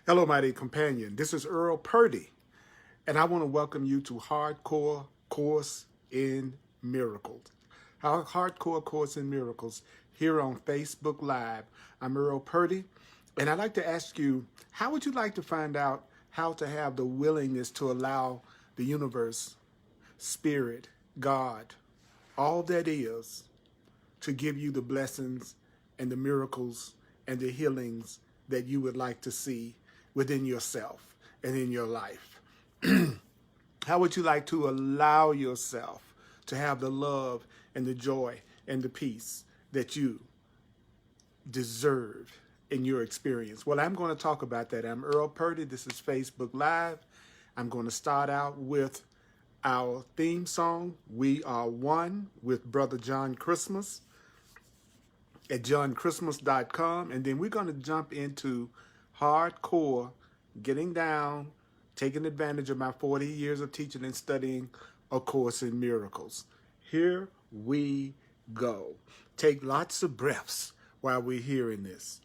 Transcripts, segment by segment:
Hello, my dear companion. This is EARL Purdy, and I want to welcome you to Hardcore Course in Miracles. Hardcore Course in Miracles here on Facebook Live. I'm EARL Purdy, and I'd like to ask you, how would you like to find out how to have the willingness to allow the universe, spirit, God, all that is, to give you the blessings and the miracles and the healings that you would like to see within yourself and in your life? How would you like to allow yourself to have the love and the joy and the peace that you deserve in your experience? Well, I'm going to talk about that. I'm EARL Purdy. This is Facebook Live. I'm going to start out with our theme song, We Are One, with Brother John Christmas at johnchristmas.com. And then we're going to jump into hardcore, getting down, taking advantage of my 40 years of teaching and studying A Course in Miracles. Here we go. Take lots of breaths while we're hearing this.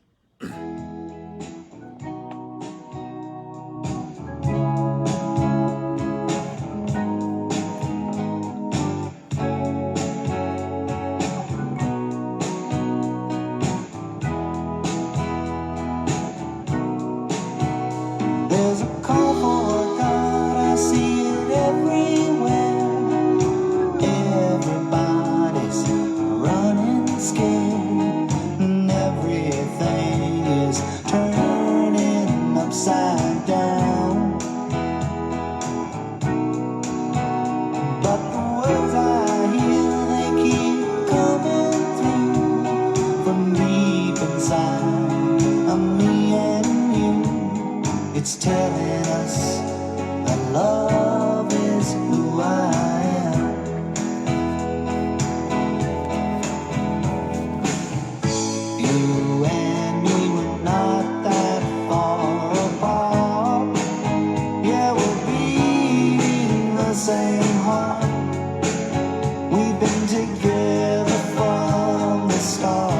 It's telling us that love is who I am. You and me were not that far apart. Yeah, we're beating the same heart. We've been together from the start.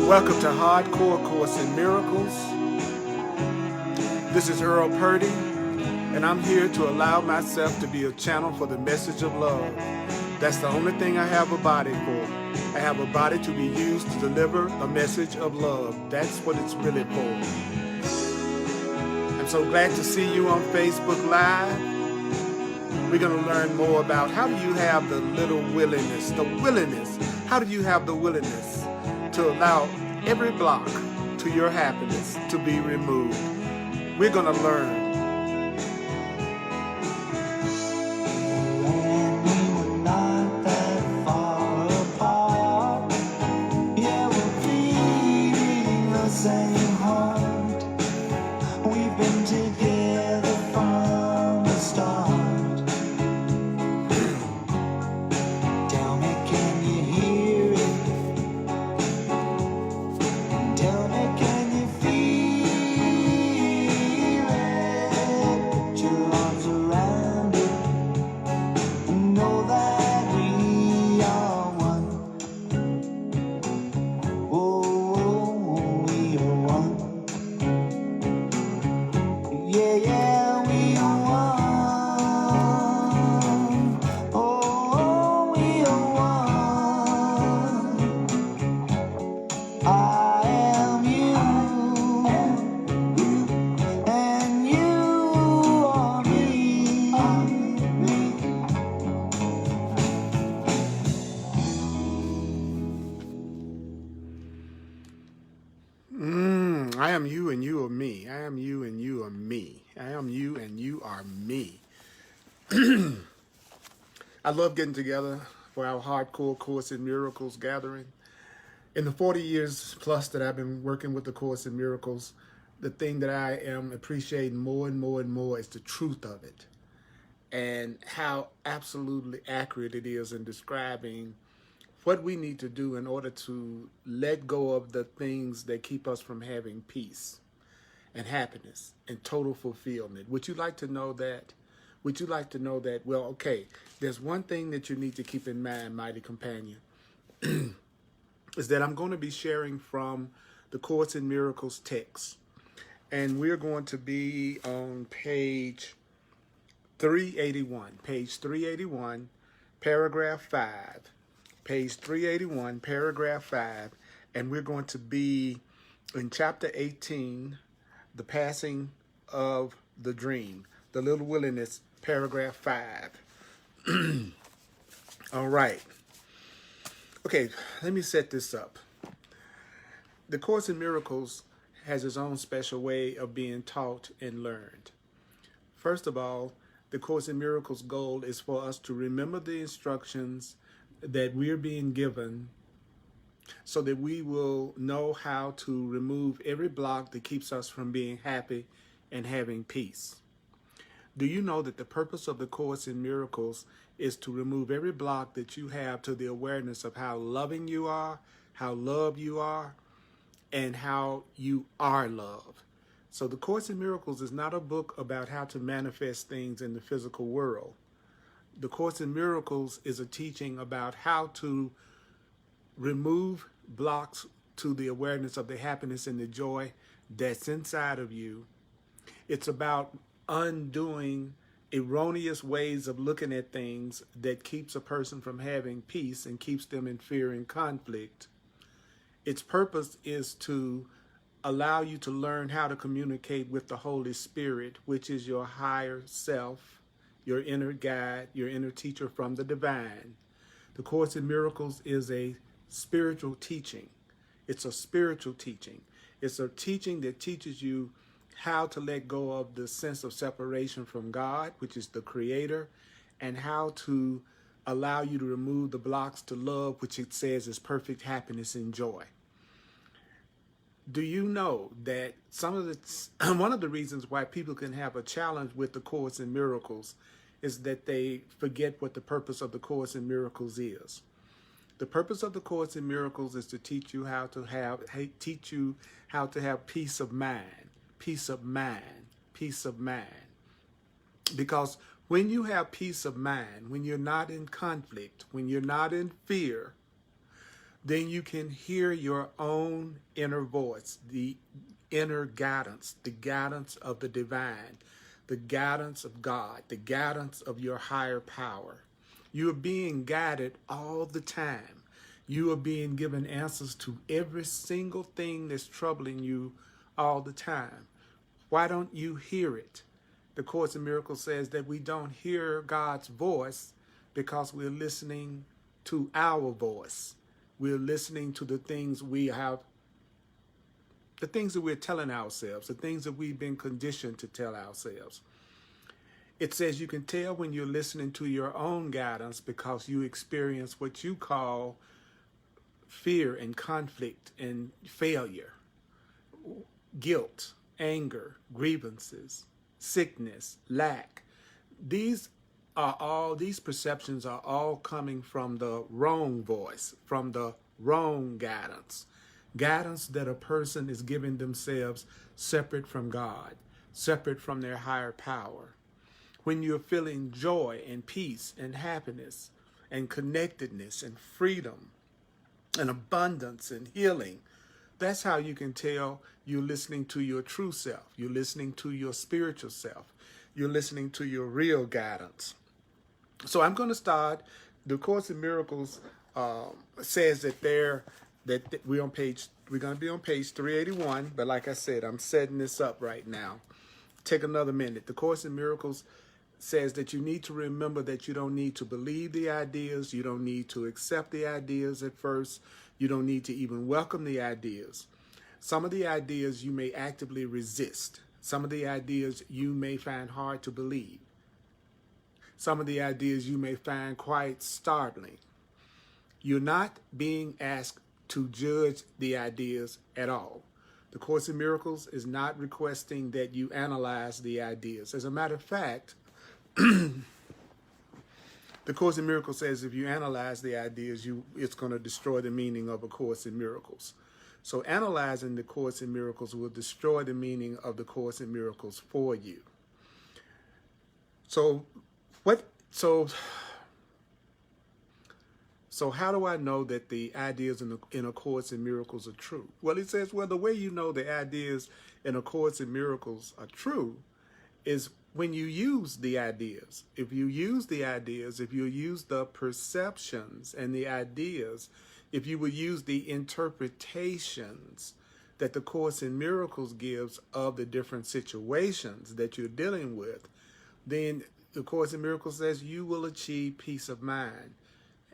Welcome to Hardcore Course in Miracles. This is EARL Purdy, and I'm here to allow myself to be a channel for the message of love. That's the only thing I have a body for. I have a body to be used to deliver a message of love. That's what it's really for. I'm so glad to see you on Facebook Live. We're going to learn more about how do you have the little willingness, how do you have the willingness to allow every block to your happiness to be removed. We're going to learn Yeah, yeah, we are one. Oh, we are one. I am you, and you are me. I am you and you are me. I am you and you are me. I am you and you are me. I love getting together for our hardcore Course in Miracles gathering. In the 40 years plus that I've been working with the Course in Miracles, the thing that I am appreciating more and more and more is the truth of it and how absolutely accurate it is in describing what we need to do in order to let go of the things that keep us from having peace and happiness and total fulfillment. Would you like to know that? Would you like to know that? Well, okay, there's one thing that you need to keep in mind, mighty companion, is that I'm going to be sharing from the Course in Miracles text. And we're going to be on page 381, paragraph 5. Page 381, paragraph 5. And we're going to be in chapter 18, the passing of the dream, the little willingness, paragraph 5. All right. Okay, let me set this up. The Course in Miracles has its own special way of being taught and learned. First of all, the Course in Miracles' goal is for us to remember the instructions that we're being given so that we will know how to remove every block that keeps us from being happy and having peace. Do you know that the purpose of the Course in Miracles is to remove every block that you have to the awareness of how loving you are, how loved you are, and how you are loved? So the Course in Miracles is not a book about how to manifest things in the physical world. The Course in Miracles is a teaching about how to remove blocks to the awareness of the happiness and the joy that's inside of you. It's about undoing erroneous ways of looking at things that keeps a person from having peace and keeps them in fear and conflict. Its purpose is to allow you to learn how to communicate with the Holy Spirit, which is your higher self, your inner guide, your inner teacher from the divine. The Course in Miracles is a spiritual teaching. It's a spiritual teaching. It's a teaching that teaches you how to let go of the sense of separation from God, which is the creator, and how to allow you to remove the blocks to love, which it says is perfect happiness and joy. Do you know that one of the reasons why people can have a challenge with the Course in Miracles is that they forget what the purpose of the Course in Miracles is? The purpose of the Course in Miracles is to teach you how to have peace of mind, peace of mind, peace of mind. Because when you have peace of mind, when you're not in conflict, when you're not in fear, then you can hear your own inner voice, the inner guidance, the guidance of the divine, the guidance of God, the guidance of your higher power. You are being guided all the time. You are being given answers to every single thing that's troubling you all the time. Why don't you hear it? The Course in Miracles says that we don't hear God's voice because we're listening to our voice. We're listening to the things that we're telling ourselves, the things that we've been conditioned to tell ourselves. It says you can tell when you're listening to your own guidance because you experience what you call fear and conflict and failure, guilt, anger, grievances, sickness, lack. These perceptions are all coming from the wrong voice, from the wrong guidance. Guidance that a person is giving themselves separate from God, separate from their higher power. When you're feeling joy and peace and happiness and connectedness and freedom and abundance and healing, That's how you can tell you're listening to your true self. You're listening to your spiritual self. You're listening to your real guidance. So I'm going to start. The Course in Miracles says that we're going to be on page 381. But like I said, I'm setting this up right now. Take another minute. The Course in Miracles says that you need to remember that you don't need to believe the ideas. You don't need to accept the ideas at first. You don't need to even welcome the ideas. Some of the ideas you may actively resist. Some of the ideas you may find hard to believe. Some of the ideas you may find quite startling. You're not being asked to judge the ideas at all. The Course in Miracles is not requesting that you analyze the ideas. As a matter of fact, the Course in Miracles says if you analyze the ideas, it's going to destroy the meaning of A Course in Miracles. So analyzing the Course in Miracles will destroy the meaning of the Course in Miracles for you. So how do I know that the ideas in A Course in Miracles are true? Well, it says, the way you know the ideas in A Course in Miracles are true is when you use the ideas. If you use the ideas, if you use the perceptions and the ideas, if you will use the interpretations that the Course in Miracles gives of the different situations that you're dealing with, then the Course in Miracles says you will achieve peace of mind.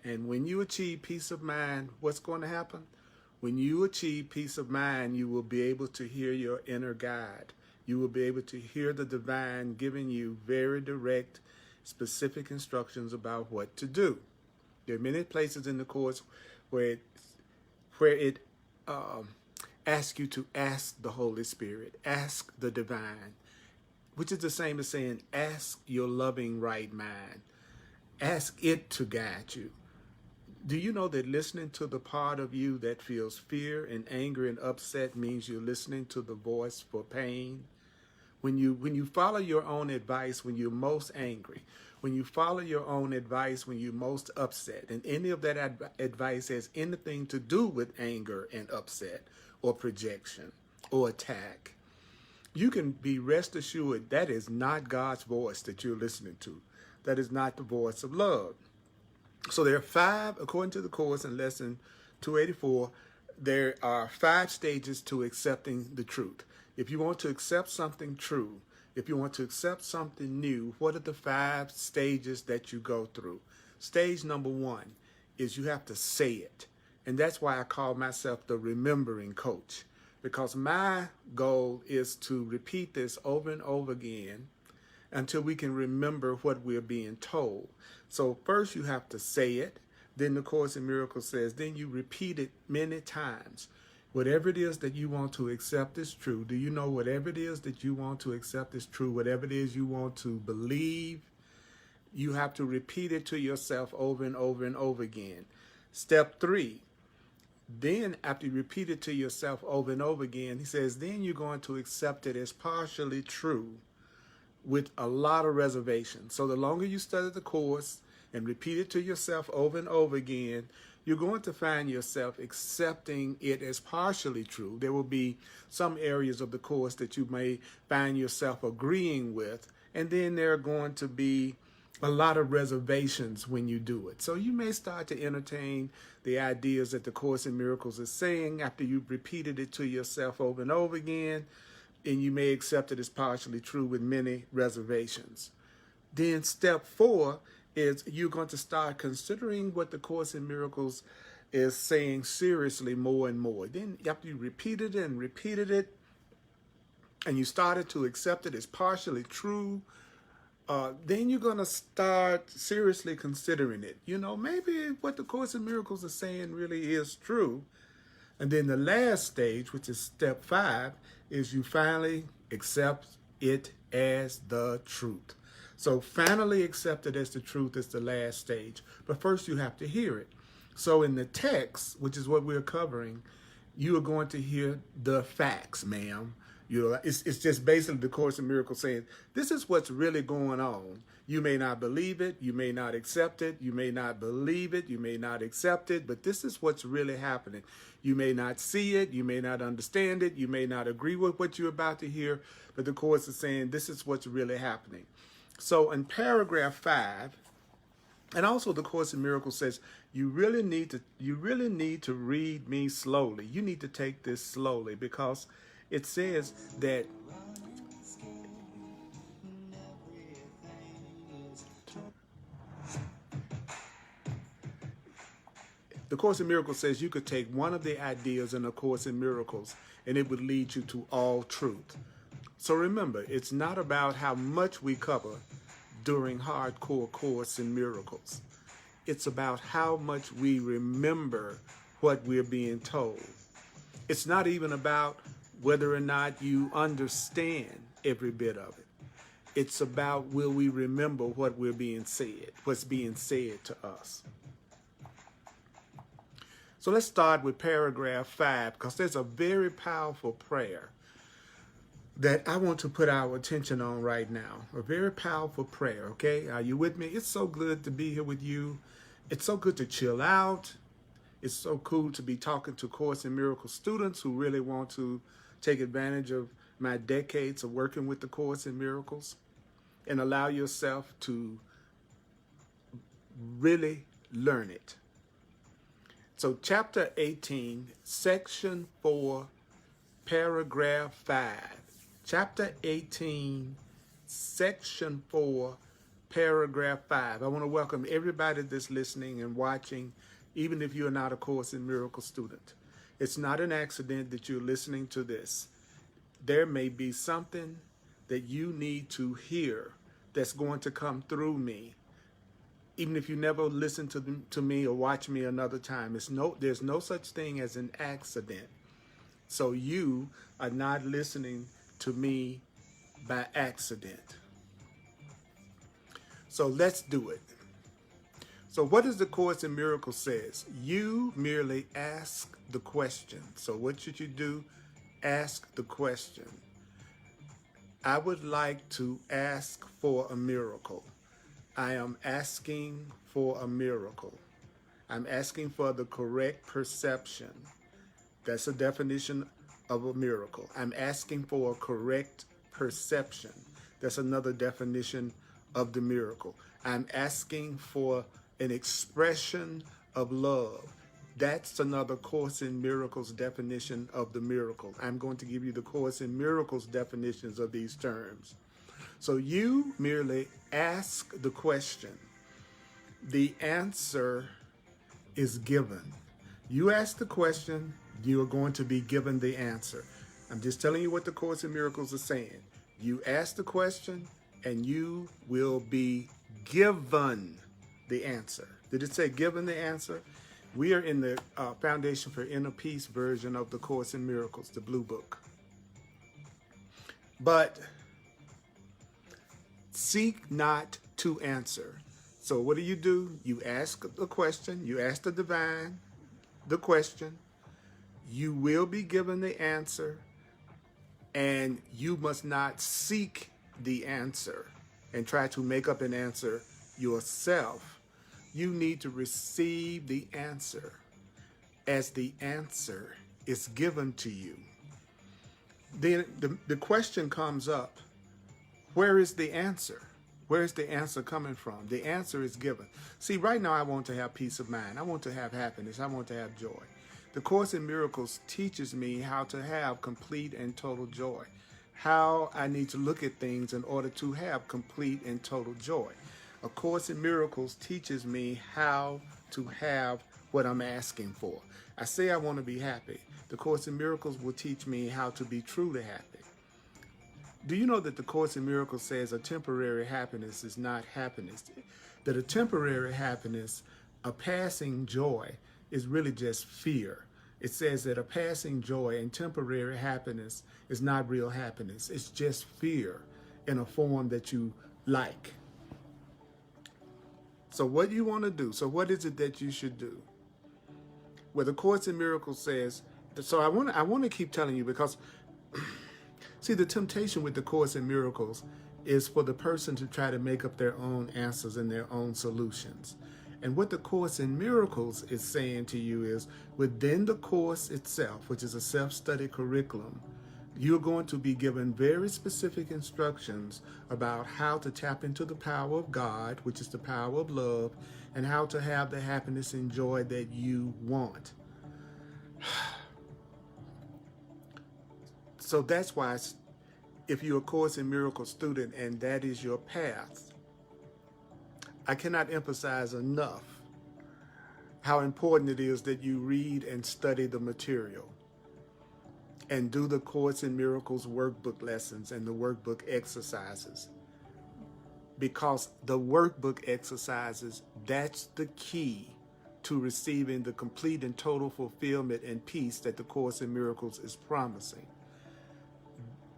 And when you achieve peace of mind, what's going to happen? When you achieve peace of mind, you will be able to hear your inner guide. You will be able to hear the divine giving you very direct, specific instructions about what to do. There are many places in the Course where it asks you to ask the Holy Spirit, ask the divine, which is the same as saying, ask your loving right mind. Ask it to guide you. Do you know that listening to the part of you that feels fear and anger and upset means you're listening to the voice for pain? When you follow your own advice when you're most angry, when you follow your own advice when you're most upset, and any of that advice has anything to do with anger and upset or projection or attack, you can be rest assured that is not God's voice that you're listening to. That is not the voice of love. So there are 5, according to the Course in lesson 284, there are 5 stages to accepting the truth. If you want to accept something true, if you want to accept something new, what are the 5 stages that you go through? Stage number 1 is you have to say it. And that's why I call myself the remembering coach, because my goal is to repeat this over and over again until we can remember what we're being told. So first you have to say it. Then the Course in Miracles says, then you repeat it many times. Whatever it is that you want to accept is true. Do you know whatever it is that you want to accept is true? Whatever it is you want to believe, you have to repeat it to yourself over and over and over again. Step 3. Then after you repeat it to yourself over and over again, he says, then you're going to accept it as partially true with a lot of reservations. So the longer you study the Course and repeat it to yourself over and over again, you're going to find yourself accepting it as partially true. There will be some areas of the Course that you may find yourself agreeing with, and then there are going to be a lot of reservations when you do it. So you may start to entertain the ideas that the Course in Miracles is saying after you've repeated it to yourself over and over again, and you may accept it as partially true with many reservations. Then step 4 is you're going to start considering what the Course in Miracles is saying seriously more and more. Then after you repeated it, and you started to accept it as partially true, then you're going to start seriously considering it. You know, maybe what the Course in Miracles is saying really is true. And then the last stage, which is step 5, is you finally accept it as the truth. So finally accept it as the truth is the last stage. But first you have to hear it. So in the text, which is what we're covering, you are going to hear the facts, ma'am. You know, it's just basically the Course in Miracles saying, this is what's really going on. You may not believe it, you may not accept it, you may not believe it, you may not accept it, but this is what's really happening. You may not see it, you may not understand it, you may not agree with what you're about to hear, but the Course is saying this is what's really happening. So in paragraph 5, and also the Course in Miracles says, you really need to read me slowly. You need to take this slowly, because it says that the Course in Miracles says you could take one of the ideas in the Course in Miracles and it would lead you to all truth. So remember, it's not about how much we cover during Hardcore Course in Miracles. It's about how much we remember what we're being told. It's not even about whether or not you understand every bit of it. It's about, will we remember what we're being said, what's being said to us. So let's start with paragraph 5, because there's a very powerful prayer that I want to put our attention on right now. A very powerful prayer, okay? Are you with me? It's so good to be here with you. It's so good to chill out. It's so cool to be talking to Course in Miracles students who really want to take advantage of my decades of working with the Course in Miracles, and allow yourself to really learn it. So chapter 18, section 4, paragraph 5. Chapter 18, section 4, paragraph 5. I want to welcome everybody that's listening and watching, even if you're not a Course in Miracles student. It's not an accident that you're listening to this. There may be something that you need to hear that's going to come through me. Even if you never listen to me or watch me another time, there's no such thing as an accident. So you are not listening to me by accident. So let's do it. So what does the Course in Miracles says? You merely ask the question. So what should you do? Ask the question. I would like to ask for a miracle. I am asking for a miracle. I'm asking for the correct perception. That's a definition of a miracle. I'm asking for a correct perception. That's another definition of the miracle. I'm asking for an expression of love. That's another Course in Miracles definition of the miracle. I'm going to give you the Course in Miracles definitions of these terms. So you merely ask the question. The answer is given. You ask the question, you are going to be given the answer. I'm just telling you what the Course in Miracles is saying. You ask the question and you will be given the answer. Did it say given the answer? We are in the Foundation for Inner Peace version of the Course in Miracles, the Blue Book. But seek not to answer. So what do? You ask the question. You ask the divine the question. You will be given the answer. And you must not seek the answer and try to make up an answer yourself. You need to receive the answer as the answer is given to you. Then the question comes up, where is the answer? Where is the answer coming from? The answer is given. See, right now I want to have peace of mind. I want to have happiness. I want to have joy. The Course in Miracles teaches me how to have complete and total joy, how I need to look at things in order to have complete and total joy. A Course in Miracles teaches me how to have what I'm asking for. I say I want to be happy. The Course in Miracles will teach me how to be truly happy. Do you know that the Course in Miracles says a temporary happiness is not happiness? That a temporary happiness, a passing joy, is really just fear. It says that a passing joy and temporary happiness is not real happiness. It's just fear in a form that you like. So what do you want to do? So what is it that you should do? Well, the Course in Miracles says, so I want to keep telling you, because See, the temptation with the Course in Miracles is for the person to try to make up their own answers and their own solutions. And what the Course in Miracles is saying to you is, within the Course itself, which is a self-study curriculum, you're going to be given very specific instructions about how to tap into the power of God, which is the power of love, and how to have the happiness and joy that you want. So that's why, if you're a Course in Miracles student and that is your path, I cannot emphasize enough how important it is that you read and study the material and do the Course in Miracles workbook lessons and the workbook exercises. Because the workbook exercises, that's the key to receiving the complete and total fulfillment and peace that the Course in Miracles is promising.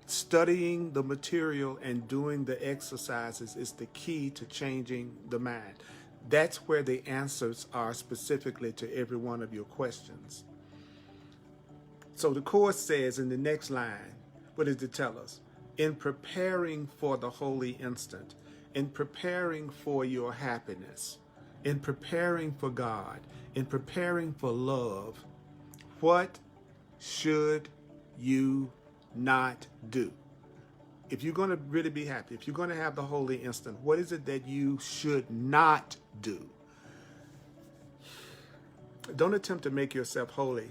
Studying the material and doing the exercises is the key to changing the mind. That's where the answers are specifically to every one of your questions. So the Course says in the next line, what does it tell us? In preparing for the holy instant, in preparing for your happiness, in preparing for God, in preparing for love, what should you not do? If you're going to really be happy, if you're going to have the holy instant, what is it that you should not do? Don't attempt to make yourself holy.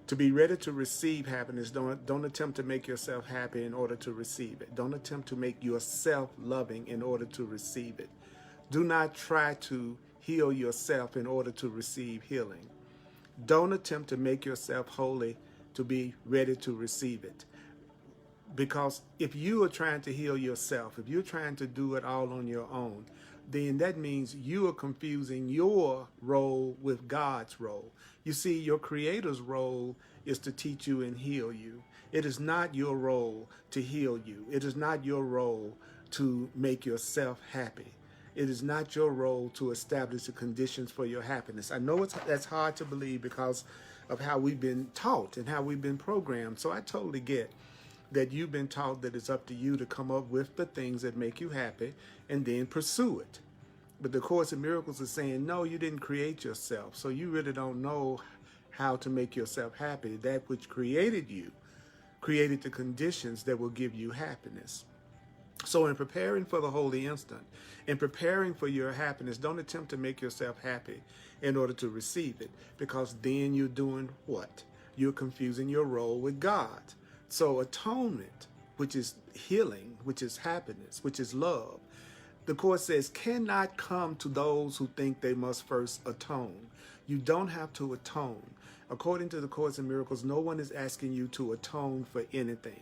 To be ready to receive happiness, don't attempt to make yourself happy in order to receive it. Don't attempt to make yourself loving in order to receive it. Do not try to heal yourself in order to receive healing. Don't attempt to make yourself holy to be ready to receive it. Because if you are trying to heal yourself, if you're trying to do it all on your own, then that means you are confusing your role with God's role. You see, your Creator's role is to teach you and heal you. It is not your role to heal you. It is not your role to make yourself happy. It is not your role to establish the conditions for your happiness. I know that's hard to believe because of how we've been taught and how we've been programmed. So I totally get that you've been taught that it's up to you to come up with the things that make you happy and then pursue it. But the Course in Miracles is saying, no, you didn't create yourself, so you really don't know how to make yourself happy. That which created you created the conditions that will give you happiness. So in preparing for the holy instant, in preparing for your happiness, don't attempt to make yourself happy in order to receive it, because then you're doing what? You're confusing your role with God. So atonement, which is healing, which is happiness, which is love, the Course says cannot come to those who think they must first atone. You don't have to atone. According to the Course in Miracles, no one is asking you to atone for anything.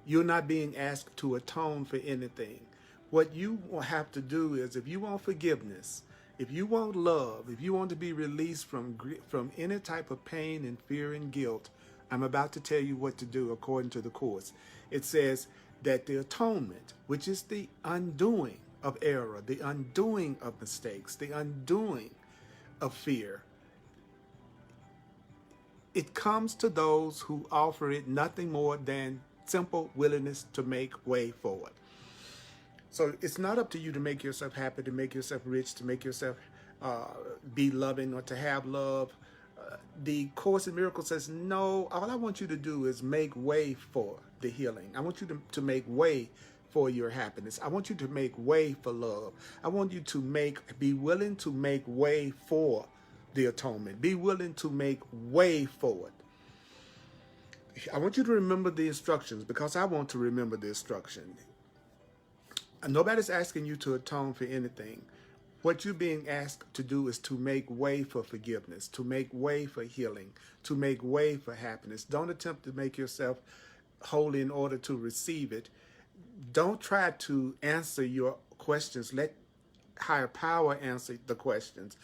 You're not being asked to atone for anything. What you will have to do is, if you want forgiveness, if you want love, if you want to be released from any type of pain and fear and guilt, I'm about to tell you what to do according to the Course. It says that the atonement, which is the undoing of error, the undoing of mistakes, the undoing of fear, it comes to those who offer it nothing more than simple willingness to make way forward. So it's not up to you to make yourself happy, to make yourself rich, to make yourself be loving or to have love. The Course in Miracles says, no, all I want you to do is make way for the healing. I want you to make way for your happiness. I want you to make way for love. I want you to be willing to make way for the atonement. Be willing to make way for it. I want you to remember the instructions, because I want to remember the instruction. Nobody's asking you to atone for anything. What you're being asked to do is to make way for forgiveness, to make way for healing, to make way for happiness. Don't attempt to make yourself holy in order to receive it. Don't try to answer your questions. Let higher power answer the questions.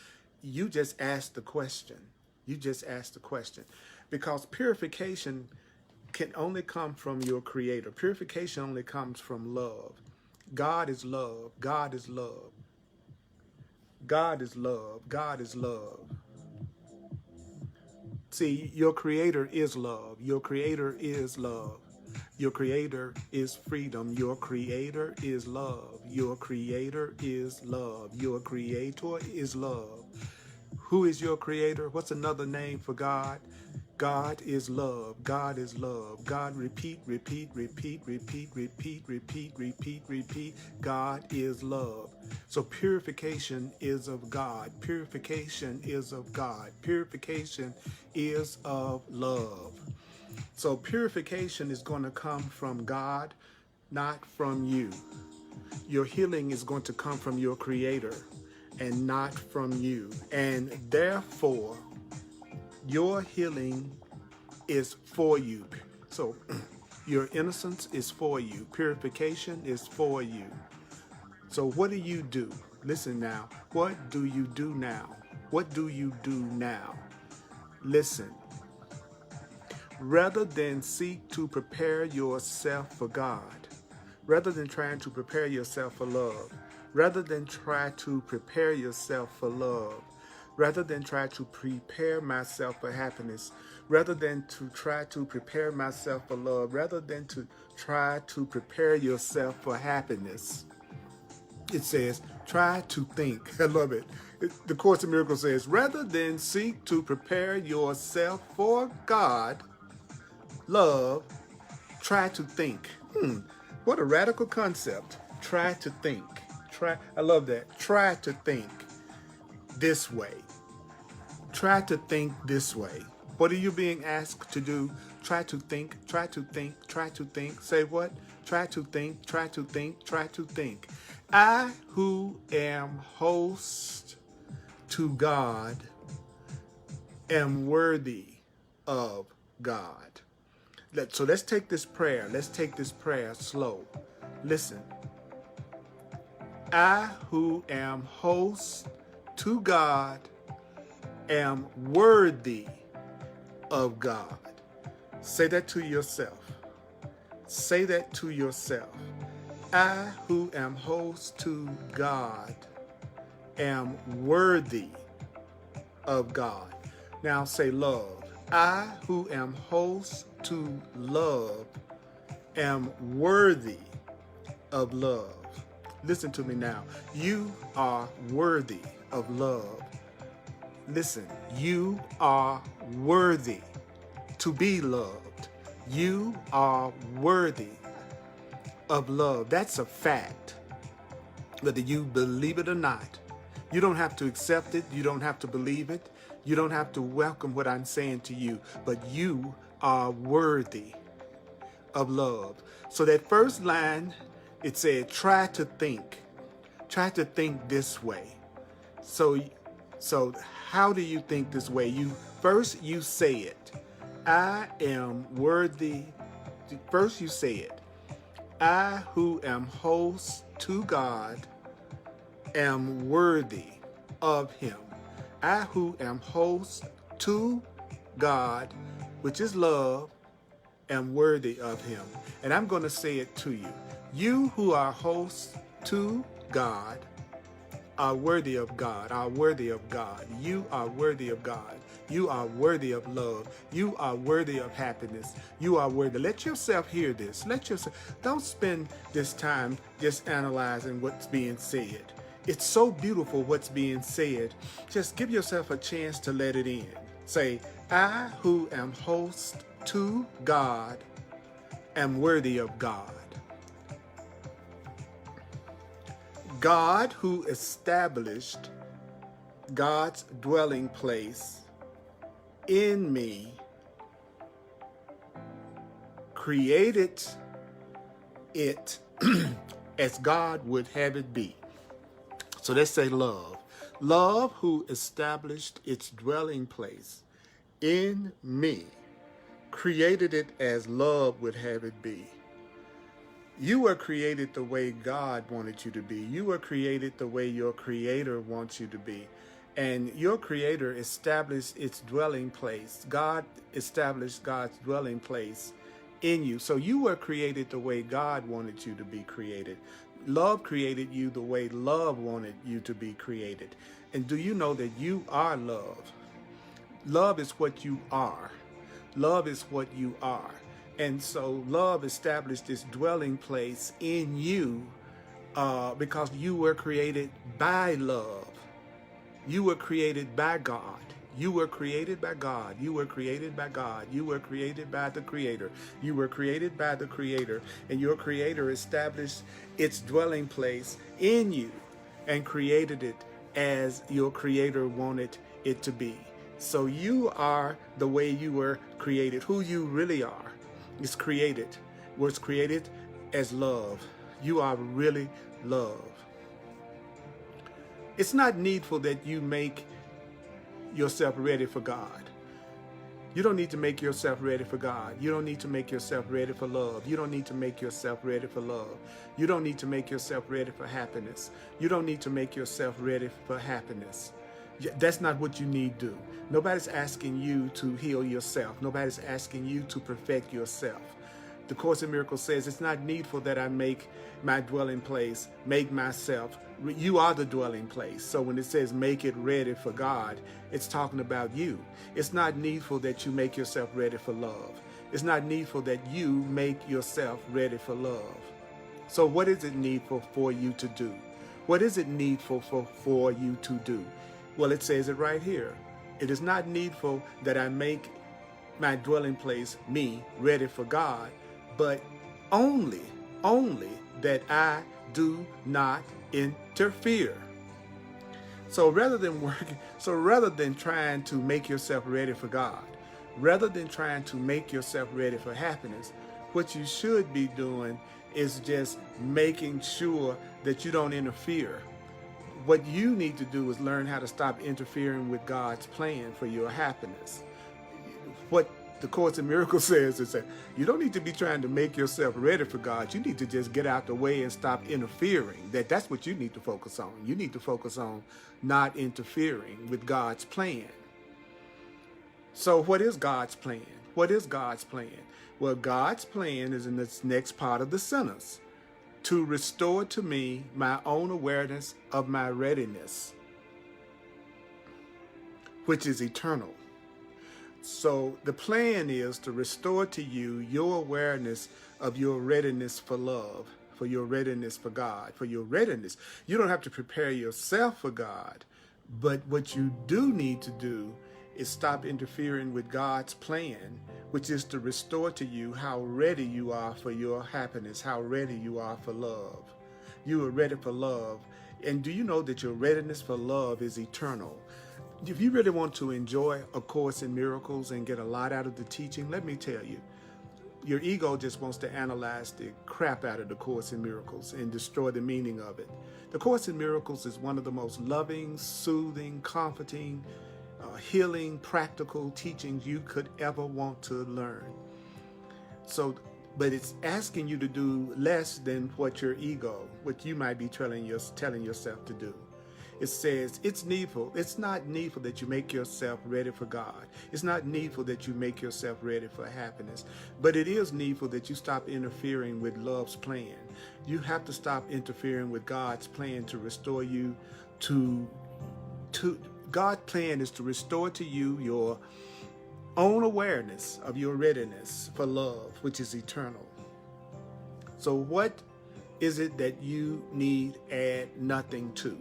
You just ask the question. You just ask the question. Because purification can only come from your Creator. Purification only comes from love. God is love. God is love. God is love. God is love. See, your Creator is love. Your Creator is love. Your creator is freedom. Your creator is love. Your creator is love. Your creator is love. Who is your creator? What's another name for God? God is love. God is love. God, repeat, repeat, repeat, repeat, repeat, repeat, repeat, repeat. God is love. So purification is of God. Purification is of God. Purification is of love. So purification is going to come from God, not from you. Your healing is going to come from your creator and not from you. And therefore, your healing is for you. So your innocence is for you. Purification is for you. So what do you do? Listen now. What do you do now? What do you do now? Listen. Rather than seek to prepare yourself for God, rather than trying to prepare yourself for love, rather than try to prepare yourself for love, rather than try to prepare myself for happiness, rather than to try to prepare myself for love, rather than to try to prepare yourself for happiness, it says, try to think. I love it. The Course in Miracles says, rather than seek to prepare yourself for God, love, try to think. What a radical concept. Try to think. I love that. Try to think this way. Try to think this way. What are you being asked to do? Try to think, try to think, try to think. Say what? Try to think, try to think, try to think. I, who am host to God, am worthy of God. So let's take this prayer. Let's take this prayer slow. Listen. I, who am host to God, am worthy of God. Say that to yourself. Say that to yourself. I, who am host to God, am worthy of God. Now say love. I, who am host to love, am worthy of love. Listen to me now. You are worthy of love. Listen, you are worthy to be loved. You are worthy of love. That's a fact. Whether you believe it or not. You don't have to accept it. You don't have to believe it. You don't have to welcome what I'm saying to you. But you are worthy of love. So that first line, it said, try to think. Try to think this way. So how do you think this way? First you say it. I am worthy. First you say it. I, who am host to God, am worthy of him. I, who am host to God, which is love, am worthy of him. And I'm going to say it to you. You who are hosts to God are worthy of God, are worthy of God. You are worthy of God. You are worthy of love. You are worthy of happiness. You are worthy. Let yourself hear this. Don't spend this time just analyzing what's being said. It's so beautiful what's being said. Just give yourself a chance to let it in. Say, I, who am host to God, am worthy of God. God, who established God's dwelling place in me, created it as God would have it be. So let's say love. Love, who established its dwelling place in me, created it as love would have it be. You were created the way God wanted you to be. You were created the way your creator wants you to be. And your creator established its dwelling place. God established God's dwelling place in you. So you were created the way God wanted you to be created. Love created you the way love wanted you to be created. And do you know that you are love? Love is what you are. Love is what you are. And so love established this dwelling place in you because you were created by love. You were created by God. You were created by God. You were created by God. You were created by the Creator. You were created by the Creator. And your Creator established its dwelling place in you and created it as your Creator wanted it to be. So you are the way you were created. Who you really are is created. Was created as love. You are really love. It's not needful that you make yourself ready for God. You don't need to make yourself ready for God. You don't need to make yourself ready for love. You don't need to make yourself ready for love. You don't need to make yourself ready for happiness. You don't need to make yourself ready for happiness. That's not what you need to do. Nobody's asking you to heal yourself. Nobody's asking you to perfect yourself. The Course in Miracles says it's not needful that I make my dwelling place, make myself. You are the dwelling place. So when it says make it ready for God, it's talking about you. It's not needful that you make yourself ready for love. It's not needful that you make yourself ready for love. So what is it needful for you to do? What is it needful for you to do? Well, it says it right here. It is not needful that I make my dwelling place, me, ready for God, but only that I do not interfere. So rather than trying to make yourself ready for God, rather than trying to make yourself ready for happiness, what you should be doing is just making sure that you don't interfere. What you need to do is learn how to stop interfering with God's plan for your happiness. What the Course in Miracles says is that you don't need to be trying to make yourself ready for God. You need to just get out the way and stop interfering. That's what you need to focus on. You need to focus on not interfering with God's plan. So what is God's plan? What is God's plan? Well, God's plan is in this next part of the sentence. To restore to me my own awareness of my readiness, which is eternal. So the plan is to restore to you your awareness of your readiness for love, for your readiness for God, for your readiness. You don't have to prepare yourself for God, but what you do need to do is stop interfering with God's plan, which is to restore to you how ready you are for your happiness, how ready you are for love. You are ready for love. And do you know that your readiness for love is eternal? If you really want to enjoy A Course in Miracles and get a lot out of the teaching, let me tell you, your ego just wants to analyze the crap out of the Course in Miracles and destroy the meaning of it. The Course in Miracles is one of the most loving, soothing, comforting, healing, practical teachings you could ever want to learn. So, but it's asking you to do less than what your ego, what you might be telling yourself to do. It says it's needful. It's not needful that you make yourself ready for God. It's not needful that you make yourself ready for happiness. But it is needful that you stop interfering with love's plan. You have to stop interfering with God's plan to restore you to God's plan is to restore to you your own awareness of your readiness for love, which is eternal. So what is it that you need add nothing to?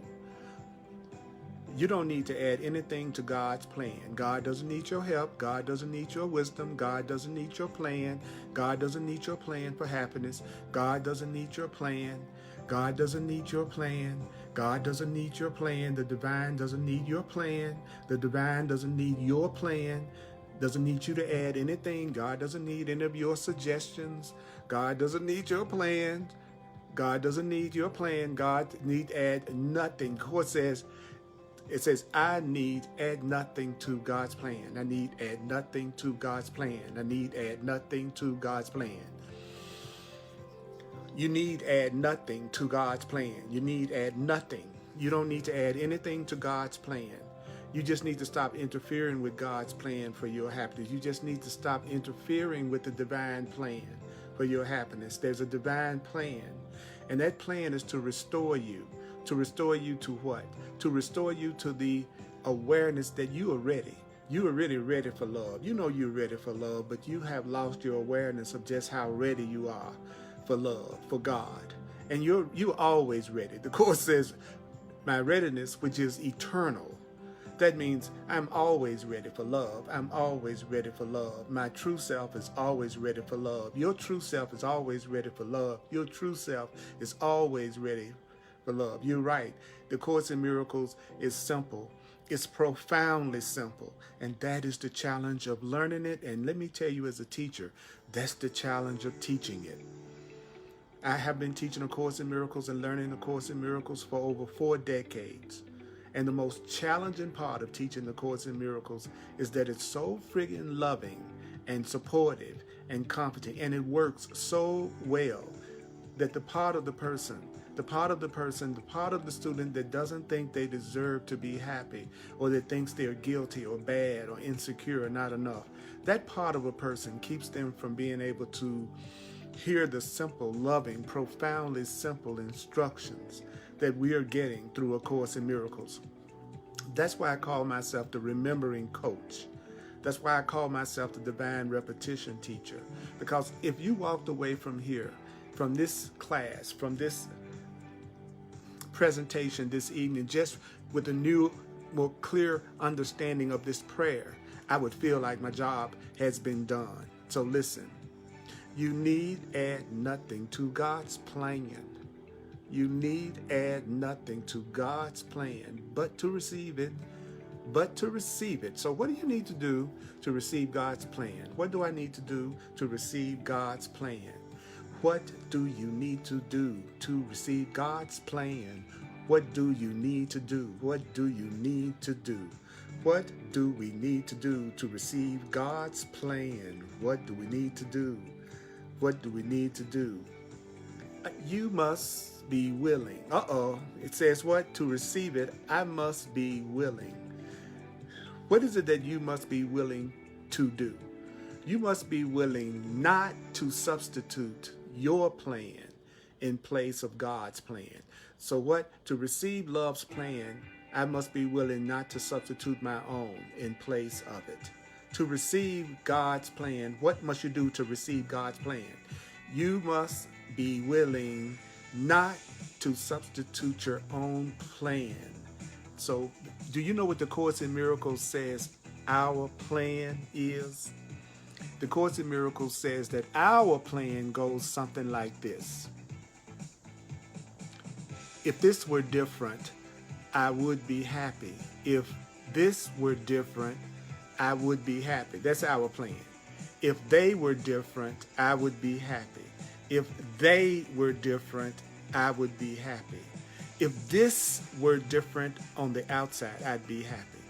You don't need to add anything to God's plan. God doesn't need your help. God doesn't need your wisdom. God doesn't need your plan. God doesn't need your plan for happiness. God doesn't need your plan. God doesn't need your plan. God doesn't need your plan. The divine doesn't need your plan. The divine doesn't need your plan. Doesn't need you to add anything. God doesn't need any of your suggestions. God doesn't need your plan. God doesn't need your plan. God need add nothing. It says, I need add nothing to God's plan. I need add nothing to God's plan. I need add nothing to God's plan. You need add nothing to God's plan. You need add nothing. You don't need to add anything to God's plan. You just need to stop interfering with God's plan for your happiness. You just need to stop interfering with the divine plan for your happiness. There's a divine plan, and that plan is to restore you. To restore you to what? To restore you to the awareness that you are ready. You are really ready for love. You know you're ready for love, but you have lost your awareness of just how ready you are for love, for God. And you're always ready. The Course says, my readiness, which is eternal. That means I'm always ready for love. I'm always ready for love. My true self is always ready for love. Your true self is always ready for love. Your true self is always ready for love. You're right. The Course in Miracles is simple. It's profoundly simple. And that is the challenge of learning it. And let me tell you, as a teacher, that's the challenge of teaching it. I have been teaching A Course in Miracles and learning A Course in Miracles for over 4 decades. And the most challenging part of teaching The Course in Miracles is that it's so friggin' loving and supportive and competent, and it works so well that the part of the student that doesn't think they deserve to be happy, or that thinks they're guilty or bad or insecure or not enough, that part of a person keeps them from being able to hear the simple, loving, profoundly simple instructions that we are getting through A Course in Miracles. That's why I call myself the remembering coach. That's why I call myself the divine repetition teacher. Because if you walked away from here, from this class, from this presentation this evening, just with a new, more clear understanding of this prayer, I would feel like my job has been done. So listen, you need add nothing to God's plan. You need add nothing to God's plan, but to receive it. So what do you need to do to receive God's plan? What do I need to do to receive God's plan? What do you need to do to receive God's plan? What do you need to do? What do you need to do? What do we need to do to receive God's plan? What do we need to do? What do we need to do? You must be willing. It says what? To receive it, I must be willing. What is it that you must be willing to do? You must be willing not to substitute your plan in place of God's plan. So what? To receive love's plan, I must be willing not to substitute my own in place of it. To receive God's plan, what must you do to receive God's plan? You must be willing not to substitute your own plan. So, do you know what the Course in Miracles says our plan is? The Course in Miracles says that our plan goes something like this. If this were different, I would be happy. If this were different, I would be happy. That's our plan. If they were different, I would be happy. If they were different, I would be happy. If this were different on the outside, I'd be happy.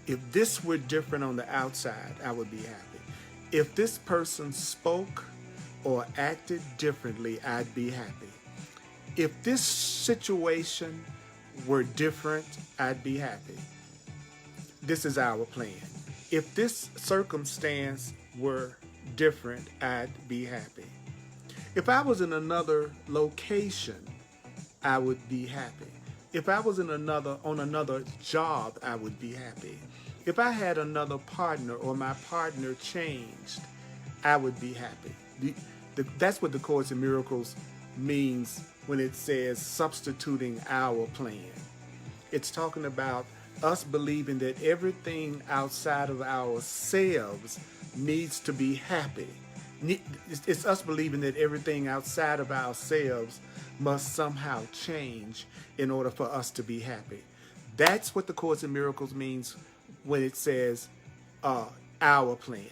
If this were different on the outside, I would be happy. If this person spoke or acted differently, I'd be happy. If this situation were different, I'd be happy. This is our plan. If this circumstance were different, I'd be happy. If I was in another location, I would be happy. If I was on another job, I would be happy. If I had another partner or my partner changed, I would be happy. That's what the Course in Miracles means when it says substituting our plan. It's talking about us believing that everything outside of ourselves needs to be happy. It's us believing that everything outside of ourselves must somehow change in order for us to be happy. That's what the Course in Miracles means when it says our plan.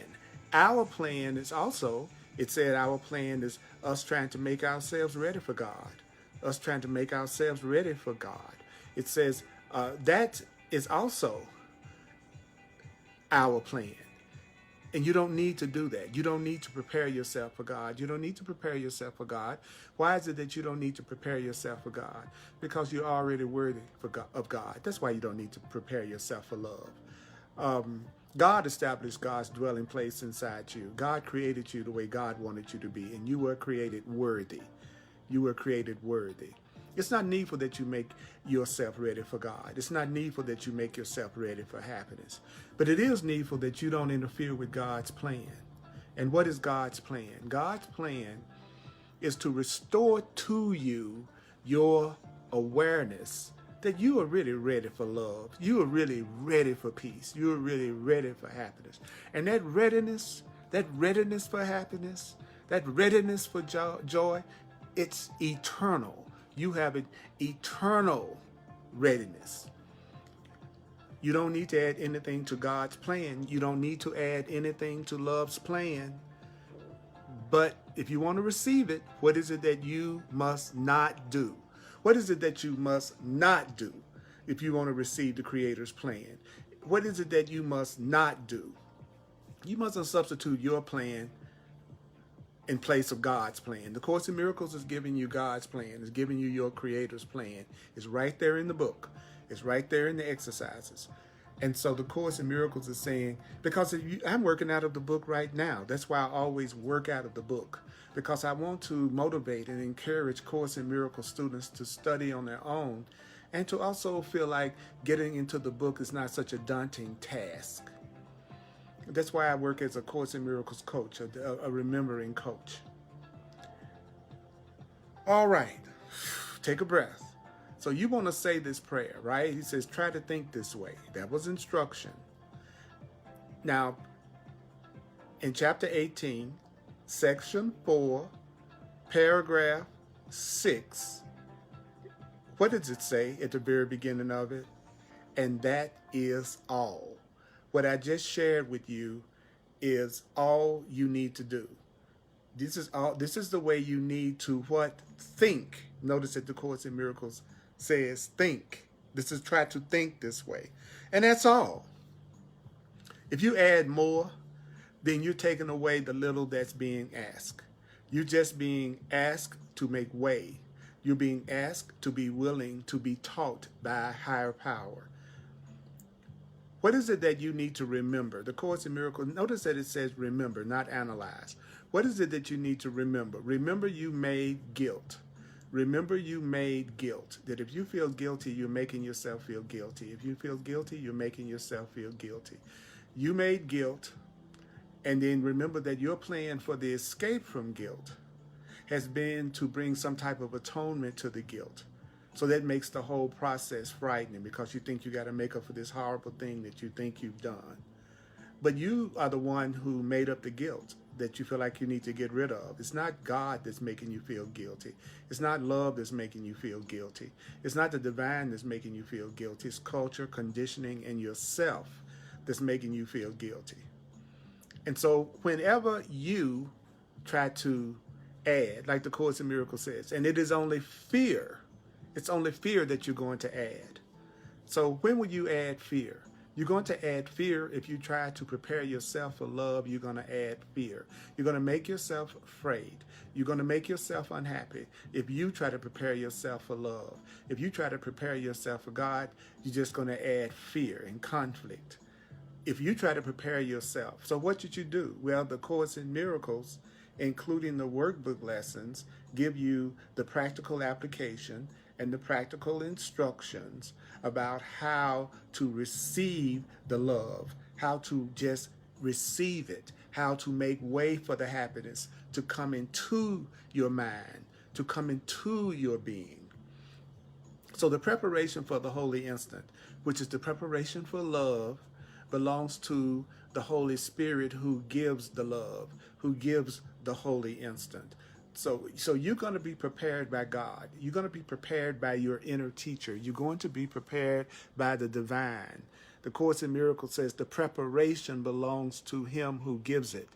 Our plan is also, it said our plan is us trying to make ourselves ready for God. Us trying to make ourselves ready for God. It says that is also our plan. And you don't need to do that. You don't need to prepare yourself for God. You don't need to prepare yourself for God. Why is it that you don't need to prepare yourself for God? Because you're already worthy of God. That's why you don't need to prepare yourself for love. God established God's dwelling place inside you. God created you the way God wanted you to be, and you were created worthy. You were created worthy. It's not needful that you make yourself ready for God. It's not needful that you make yourself ready for happiness. But it is needful that you don't interfere with God's plan. And what is God's plan? God's plan is to restore to you your awareness that you are really ready for love. You are really ready for peace. You are really ready for happiness. And that readiness for happiness, that readiness for joy, it's eternal. You have an eternal readiness. You don't need to add anything to God's plan. You don't need to add anything to love's plan. But if you want to receive it, what is it that you must not do? What is it that you must not do if you want to receive the Creator's plan? What is it that you must not do? You mustn't substitute your plan in place of God's plan. The Course in Miracles is giving you God's plan. It's giving you your Creator's plan. It's right there in the book. It's right there in the exercises. And so the Course in Miracles is saying, because I'm working out of the book right now. That's why I always work out of the book, because I want to motivate and encourage Course in Miracles students to study on their own and to also feel like getting into the book is not such a daunting task. That's why I work as a Course in Miracles coach, a remembering coach. All right, take a breath. So you want to say this prayer, right? He says, try to think this way. That was instruction. Now, in chapter 18, section 4, paragraph 6, what does it say at the very beginning of it? And that is all. What I just shared with you is all you need to do. This is the way you need to what? Think. Notice that the Course in Miracles says think. This is try to think this way. And that's all. If you add more, then you're taking away the little that's being asked. You're just being asked to make way. You're being asked to be willing to be taught by a higher power. What is it that you need to remember? The Course in Miracles, notice that it says remember, not analyze. What is it that you need to remember? Remember you made guilt. Remember you made guilt. That if you feel guilty, you're making yourself feel guilty. If you feel guilty, you're making yourself feel guilty. You made guilt, and then remember that your plan for the escape from guilt has been to bring some type of atonement to the guilt. So that makes the whole process frightening, because you think you got to make up for this horrible thing that you think you've done. But you are the one who made up the guilt that you feel like you need to get rid of. It's not God that's making you feel guilty. It's not love that's making you feel guilty. It's not the divine that's making you feel guilty. It's culture, conditioning, and yourself that's making you feel guilty. And so whenever you try to add, like the Course in Miracles says, and it is only fear, it's only fear that you're going to add. So when will you add fear? You're going to add fear if you try to prepare yourself for love. You're going to add fear. You're going to make yourself afraid. You're going to make yourself unhappy if you try to prepare yourself for love. If you try to prepare yourself for God, you're just going to add fear and conflict. If you try to prepare yourself. So what should you do? Well, the Course in Miracles, including the workbook lessons, give you the practical application and the practical instructions about how to receive the love, how to just receive it, how to make way for the happiness to come into your mind, to come into your being. So the preparation for the holy instant, which is the preparation for love, belongs to the Holy Spirit who gives the love, who gives the holy instant. So you're going to be prepared by God. You're going to be prepared by your inner teacher. You're going to be prepared by the divine. The Course in Miracles says the preparation belongs to him who gives it.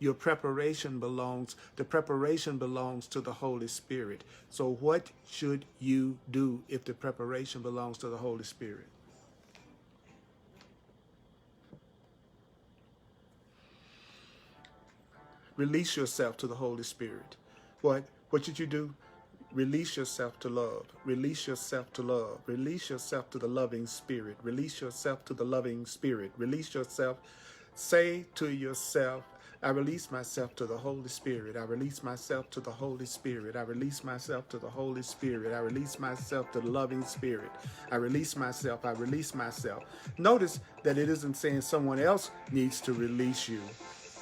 The preparation belongs to the Holy Spirit. So what should you do if the preparation belongs to the Holy Spirit? Release yourself to the Holy Spirit. What should you do? Release yourself to love. Release yourself to love. Release yourself to the loving spirit. Release yourself to the loving spirit. Release yourself. Say to yourself, I release myself to the Holy Spirit. I release myself to the Holy Spirit. I release myself to the Holy Spirit. I release myself to the loving Spirit. I release myself. I release myself. Notice that it isn't saying someone else needs to release you.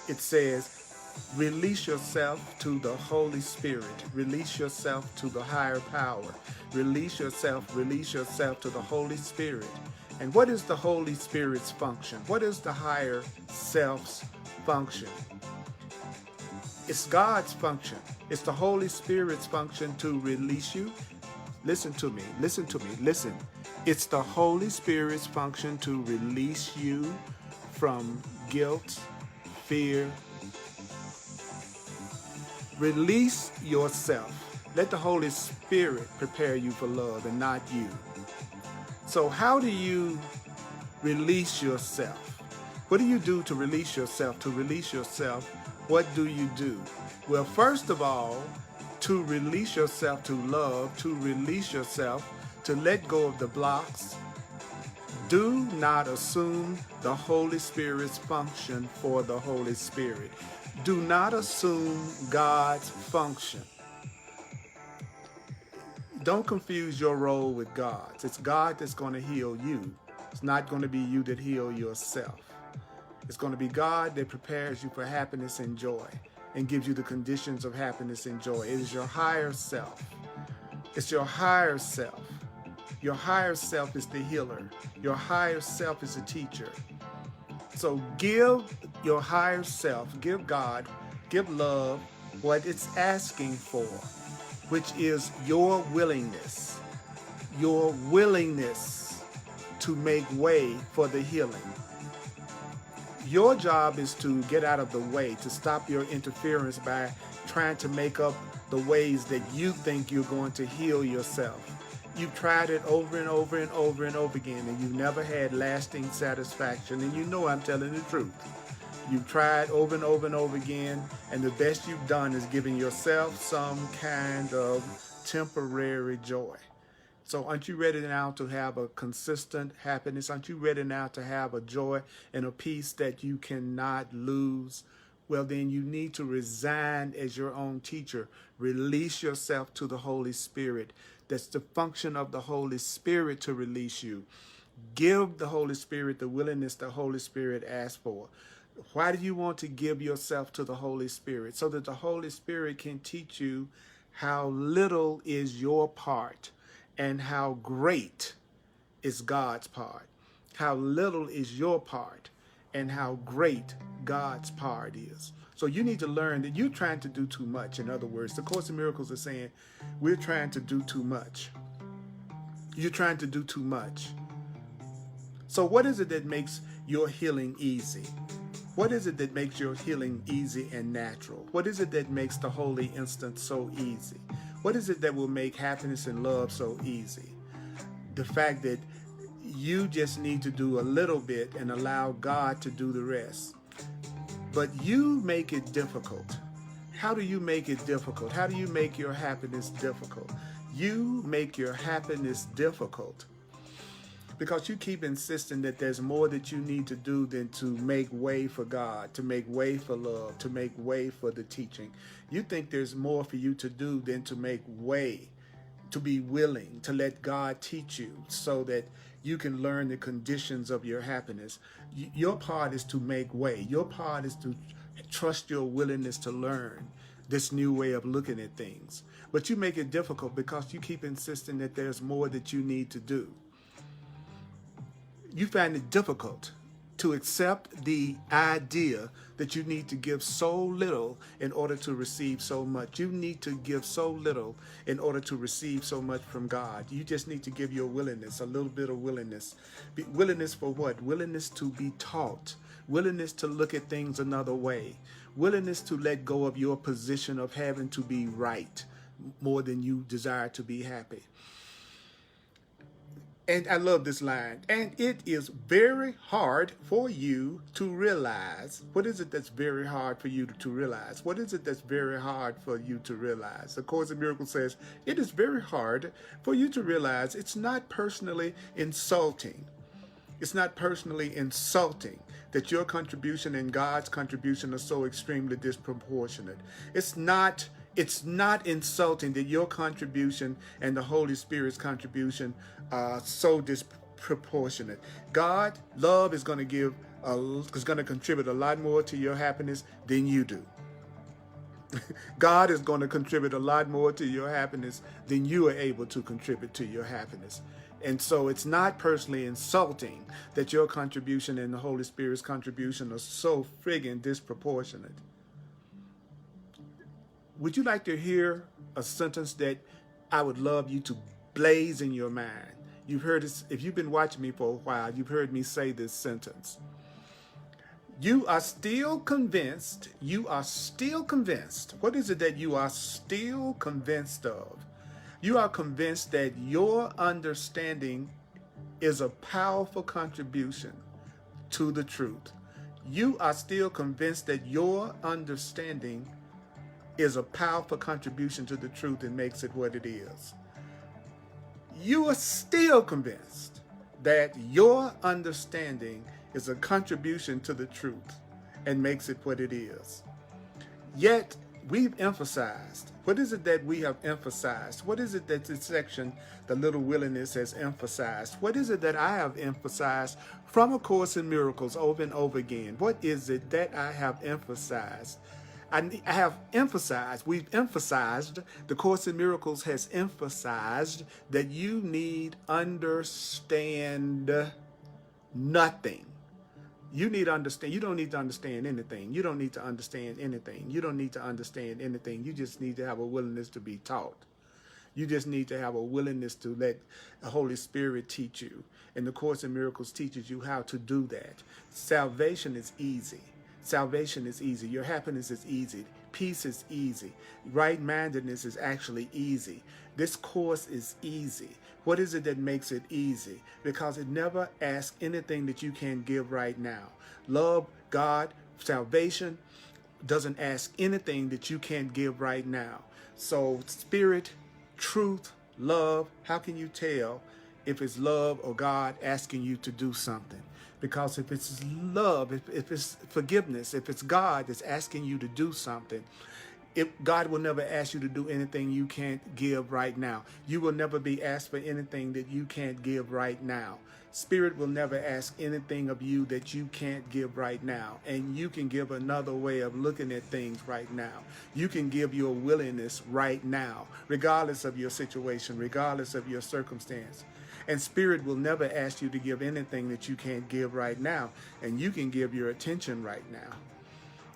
It says, release yourself to the Holy Spirit. Release yourself to the higher power. Release yourself to the Holy Spirit. And what is the Holy Spirit's function? What is the higher self's function? It's God's function. It's the Holy Spirit's function to release you. Listen to me, listen to me, listen. It's the Holy Spirit's function to release you from guilt, fear. Release yourself. Let the Holy Spirit prepare you for love and not you. So how do you release yourself? What do you do to release yourself? To release yourself, what do you do? Well, first of all, to release yourself to love, to release yourself, to let go of the blocks, do not assume the Holy Spirit's function for the Holy Spirit. Do not assume God's function. Don't confuse your role with God's. It's God that's going to heal you. It's not going to be you that heal yourself. It's going to be God that prepares you for happiness and joy and gives you the conditions of happiness and joy. It is your higher self. It's your higher self. Your higher self is the healer. Your higher self is the teacher. So give your higher self, give God, give love what it's asking for, which is your willingness to make way for the healing. Your job is to get out of the way, to stop your interference by trying to make up the ways that you think you're going to heal yourself. You've tried it over and over and over and over again, and you've never had lasting satisfaction, and you know I'm telling the truth. You've tried over and over and over again, and the best you've done is giving yourself some kind of temporary joy. So aren't you ready now to have a consistent happiness? Aren't you ready now to have a joy and a peace that you cannot lose? Well, then you need to resign as your own teacher. Release yourself to the Holy Spirit. That's the function of the Holy Spirit, to release you. Give the Holy Spirit the willingness the Holy Spirit asks for. Why do you want to give yourself to the Holy Spirit? So that the Holy Spirit can teach you how little is your part and how great is God's part. How little is your part and how great God's part is. So you need to learn that you're trying to do too much. In other words, the Course in Miracles is saying, we're trying to do too much. You're trying to do too much. So what is it that makes your healing easy? What is it that makes your healing easy and natural? What is it that makes the holy instant so easy? What is it that will make happiness and love so easy? The fact that you just need to do a little bit and allow God to do the rest. But you make it difficult. How do you make it difficult? How do you make your happiness difficult? You make your happiness difficult because you keep insisting that there's more that you need to do than to make way for God, to make way for love, to make way for the teaching. You think there's more for you to do than to make way, to be willing to let God teach you so that you can learn the conditions of your happiness. Your part is to make way. Your part is to trust your willingness to learn this new way of looking at things. But you make it difficult because you keep insisting that there's more that you need to do. You find it difficult to accept the idea that you need to give so little in order to receive so much. You need to give so little in order to receive so much from God. You just need to give your willingness, a little bit of willingness. Willingness for what? Willingness to be taught. Willingness to look at things another way. Willingness to let go of your position of having to be right more than you desire to be happy. And I love this line. And it is very hard for you to realize. What is it that's very hard for you to realize? What is it that's very hard for you to realize? The Course in Miracles says, it is very hard for you to realize it's not personally insulting. It's not personally insulting that your contribution and God's contribution are so extremely disproportionate. It's not insulting that your contribution and the Holy Spirit's contribution are so disproportionate. God, love is going to contribute a lot more to your happiness than you do. God is going to contribute a lot more to your happiness than you are able to contribute to your happiness. And so it's not personally insulting that your contribution and the Holy Spirit's contribution are so friggin' disproportionate. Would you like to hear a sentence that I would love you to blaze in your mind? You've heard this, if you've been watching me for a while, you've heard me say this sentence. You are still convinced. What is it that you are still convinced of? You are convinced that your understanding is a powerful contribution to the truth. You are still convinced that your understanding is a powerful contribution to the truth and makes it what it is. You are still convinced that your understanding is a contribution to the truth and makes it what it is. Yet, we've emphasized. What is it that we have emphasized? What is it that this section, the little willingness, has emphasized? What is it that I have emphasized from A Course in Miracles over and over again? What is it that I have emphasized? We've emphasized, the Course in Miracles has emphasized that you need understand nothing. You need to understand. You don't need to understand anything. You don't need to understand anything. You don't need to understand anything. You just need to have a willingness to be taught. You just need to have a willingness to let the Holy Spirit teach you. And the Course in Miracles teaches you how to do that. Salvation is easy. Salvation is easy. Your happiness is easy. Peace is easy. Right-mindedness is actually easy. This course is easy. What is it that makes it easy? Because it never asks anything that you can't give right now. Love, God, salvation doesn't ask anything that you can't give right now. So spirit, truth, love, how can you tell if it's love or God asking you to do something? Because if it's love, if it's forgiveness, if it's God that's asking you to do something, God will never ask you to do anything you can't give right now. You will never be asked for anything that you can't give right now. Spirit will never ask anything of you that you can't give right now. And you can give another way of looking at things right now. You can give your willingness right now, regardless of your situation, regardless of your circumstance. And Spirit will never ask you to give anything that you can't give right now. And you can give your attention right now.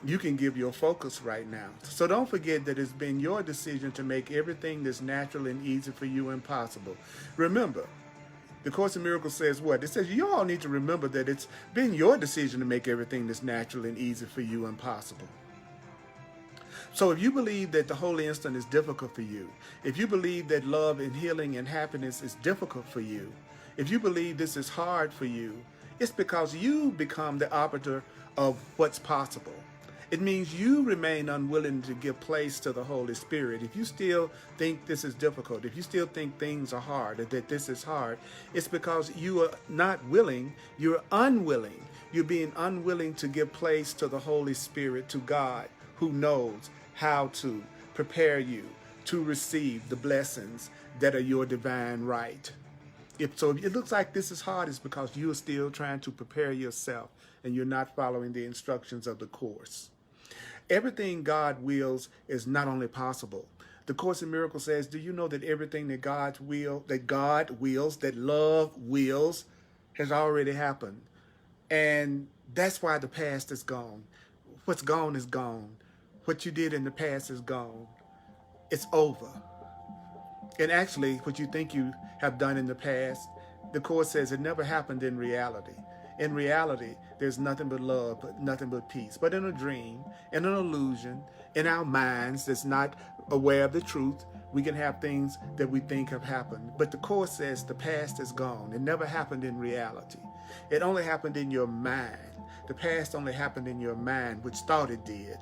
You can give your focus right now. So don't forget that it's been your decision to make everything that's natural and easy for you impossible. Remember, the Course in Miracles says what? It says you all need to remember that it's been your decision to make everything that's natural and easy for you impossible. So if you believe that the holy instant is difficult for you, if you believe that love and healing and happiness is difficult for you, if you believe this is hard for you, it's because you become the arbiter of what's possible. It means you remain unwilling to give place to the Holy Spirit. If you still think this is difficult, if you still think things are hard, or that this is hard, it's because you are not willing, you're unwilling. You're being unwilling to give place to the Holy Spirit, to God, who knows how to prepare you to receive the blessings that are your divine right. If it looks like this is hard, it's because you're still trying to prepare yourself and you're not following the instructions of the Course. Everything God wills is not only possible. The Course in Miracles says, do you know that everything that God wills, that love wills, has already happened? And that's why the past is gone. What's gone is gone. What you did in the past is gone. It's over. And actually, what you think you have done in the past, the Course says it never happened in reality. In reality, there's nothing but love, but nothing but peace. But in a dream, in an illusion, in our minds that's not aware of the truth, we can have things that we think have happened. But the Course says the past is gone. It never happened in reality. It only happened in your mind. The past only happened in your mind, which thought it did.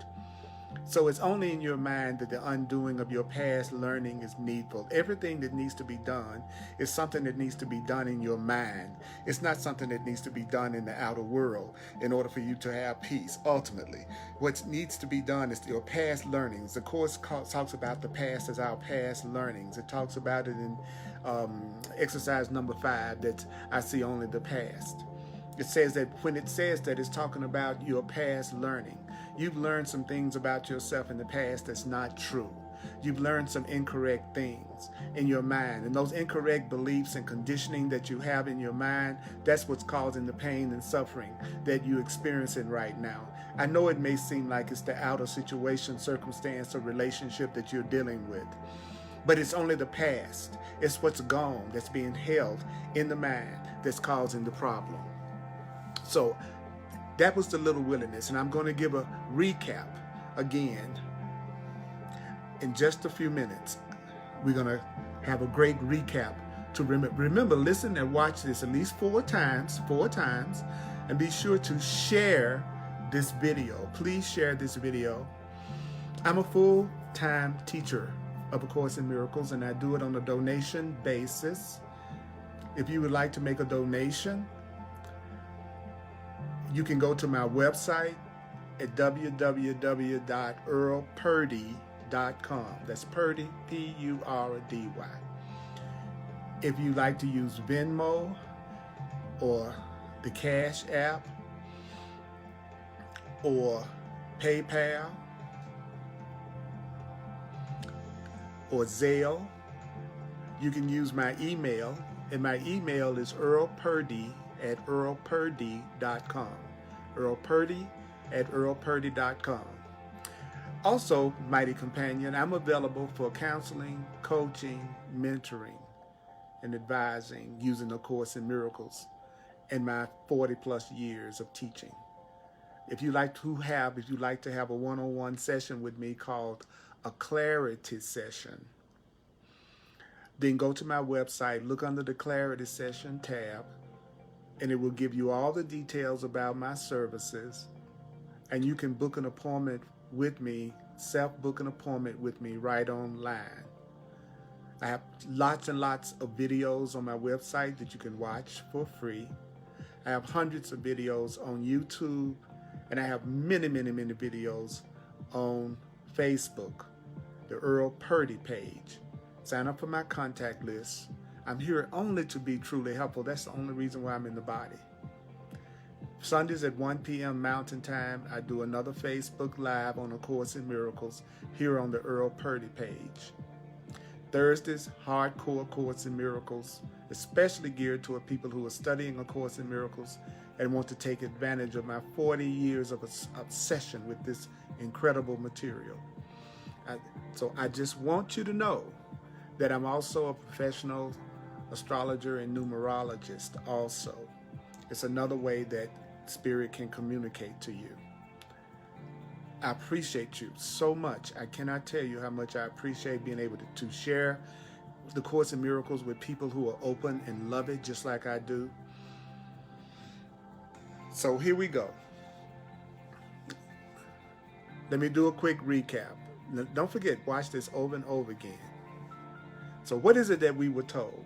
So it's only in your mind that the undoing of your past learning is needful. Everything that needs to be done is something that needs to be done in your mind. It's not something that needs to be done in the outer world in order for you to have peace. Ultimately, what needs to be done is your past learnings. The Course talks about the past as our past learnings. It talks about it in exercise number 5, that I see only the past. It says that when it says that, it's talking about your past learning. You've learned some things about yourself in the past that's not true. You've learned some incorrect things in your mind. And those incorrect beliefs and conditioning that you have in your mind, that's what's causing the pain and suffering that you're experiencing right now. I know it may seem like it's the outer situation, circumstance, or relationship that you're dealing with, but it's only the past. It's what's gone that's being held in the mind that's causing the problem. So that was the little willingness, and I'm going to give a recap again in just a few minutes. We're going to have a great recap to remember, listen and watch this at least 4 times, and be sure to share this video. Please share this video. I'm a full-time teacher of A Course in Miracles, and I do it on a donation basis. If you would like to make a donation, you can go to my website at www.earlpurdy.com. That's Purdy, P-U-R-D-Y. If you like to use Venmo or the Cash App or PayPal or Zelle, you can use my email, and my email is earlpurdy@earlpurdy.com. earlpurdy@earlpurdy.com. Also, Mighty Companion, I'm available for counseling, coaching, mentoring, and advising using A Course in Miracles and my 40+ years of teaching. If you like to have a one-on-one session with me called a clarity session, then go to my website, look under the Clarity Session tab, and it will give you all the details about my services, and you can book an appointment with me, self-book an appointment with me right online. I have lots and lots of videos on my website that you can watch for free. I have hundreds of videos on YouTube, and I have many, many, many videos on Facebook, the Earl Purdy page. Sign up for my contact list. I'm here only to be truly helpful. That's the only reason why I'm in the body. Sundays at 1 p.m. Mountain Time, I do another Facebook Live on A Course in Miracles here on the Earl Purdy page. Thursdays, hardcore Course in Miracles, especially geared toward people who are studying A Course in Miracles and want to take advantage of my 40 years of obsession with this incredible material. So I just want you to know that I'm also a professional astrologer and numerologist also. It's another way that Spirit can communicate to you. I appreciate you so much. I cannot tell you how much I appreciate being able to share the Course in Miracles with people who are open and love it just like I do. So here we go. Let me do a quick recap. Don't forget, watch this over and over again. So what is it that we were told?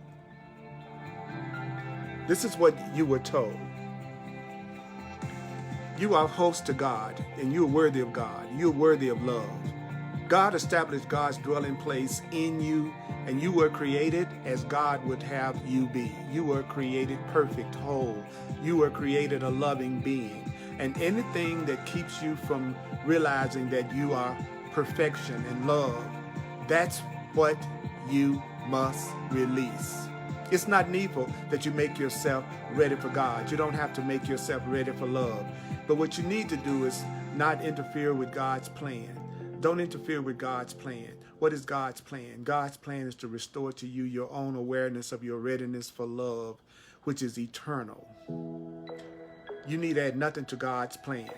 This is what you were told. You are host to God, and you are worthy of God. You are worthy of love. God established God's dwelling place in you, and you were created as God would have you be. You were created perfect, whole. You were created a loving being. And anything that keeps you from realizing that you are perfection and love, that's what you must release. It's not needful that you make yourself ready for God. You don't have to make yourself ready for love. But what you need to do is not interfere with God's plan. Don't interfere with God's plan. What is God's plan? God's plan is to restore to you your own awareness of your readiness for love, which is eternal. You need to add nothing to God's plan.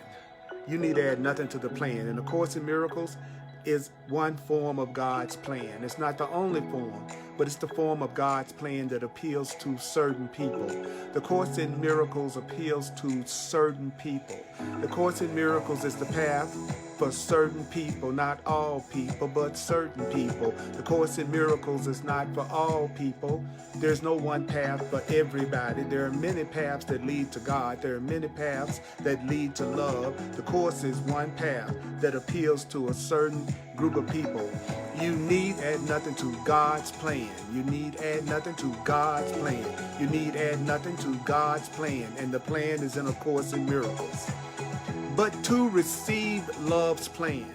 You need to add nothing to the plan. And A Course in Miracles is one form of God's plan. It's not the only form, but it's the form of God's plan that appeals to certain people. The Course in Miracles appeals to certain people. The Course in Miracles is the path for certain people, not all people, but certain people. The Course in Miracles is not for all people. There's no one path for everybody. There are many paths that lead to God. There are many paths that lead to love. The Course is one path that appeals to a certain group of people. You need add nothing to God's plan. You need add nothing to God's plan. You need add nothing to God's plan. And the plan is in A Course in Miracles. But to receive love's plan,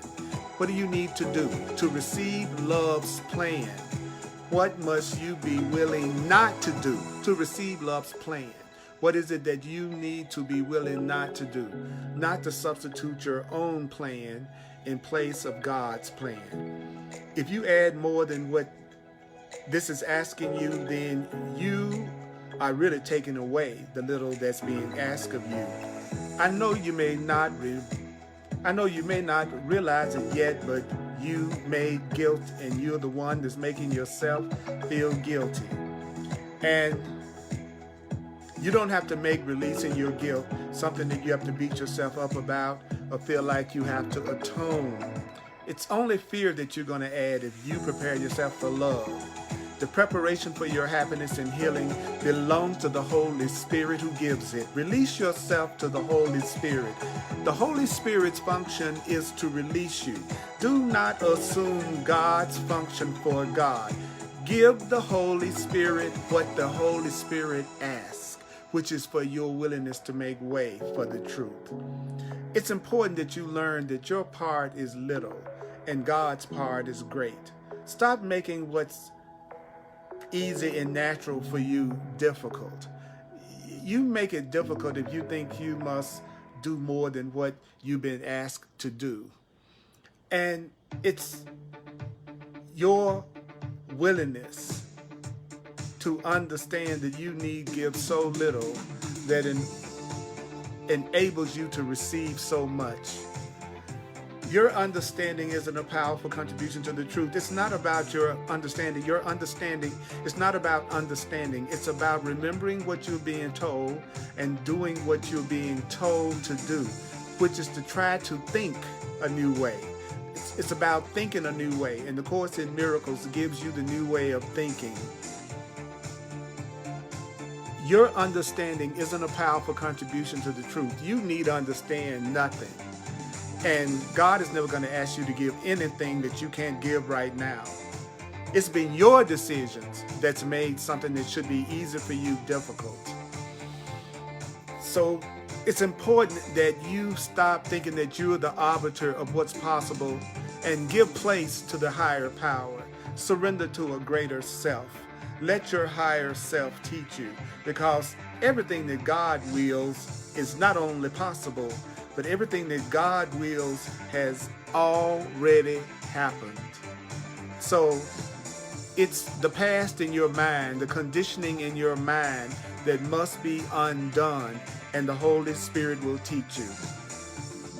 what do you need to do? To receive love's plan, what must you be willing not to do to receive love's plan? What is it that you need to be willing not to do? Not to substitute your own plan in place of God's plan. If you add more than what this is asking you, then you are really taking away the little that's being asked of you. I know you may not realize it yet, but you made guilt, and you're the one that's making yourself feel guilty. And you don't have to make releasing your guilt something that you have to beat yourself up about or feel like you have to atone. It's only fear that you're going to add if you prepare yourself for love. The preparation for your happiness and healing belongs to the Holy Spirit who gives it. Release yourself to the Holy Spirit. The Holy Spirit's function is to release you. Do not assume God's function for God. Give the Holy Spirit what the Holy Spirit asks, which is for your willingness to make way for the truth. It's important that you learn that your part is little and God's part is great. Stop making what's easy and natural for you difficult. You make it difficult if you think you must do more than what you've been asked to do. And it's your willingness to understand that you need give so little that enables you to receive so much. Your understanding isn't a powerful contribution to the truth. It's not about your understanding. Your understanding is not about understanding. It's about remembering what you're being told and doing what you're being told to do, which is to try to think a new way. It's about thinking a new way, and the Course in Miracles gives you the new way of thinking. Your understanding isn't a powerful contribution to the truth. You need to understand nothing. And God is never going to ask you to give anything that you can't give right now. It's been your decisions that's made something that should be easy for you difficult. So it's important that you stop thinking that you're the arbiter of what's possible and give place to the higher power. Surrender to a greater self. Let your higher self teach you, because everything that God wills is not only possible, but everything that God wills has already happened. So it's the past in your mind, the conditioning in your mind that must be undone, and the Holy Spirit will teach you.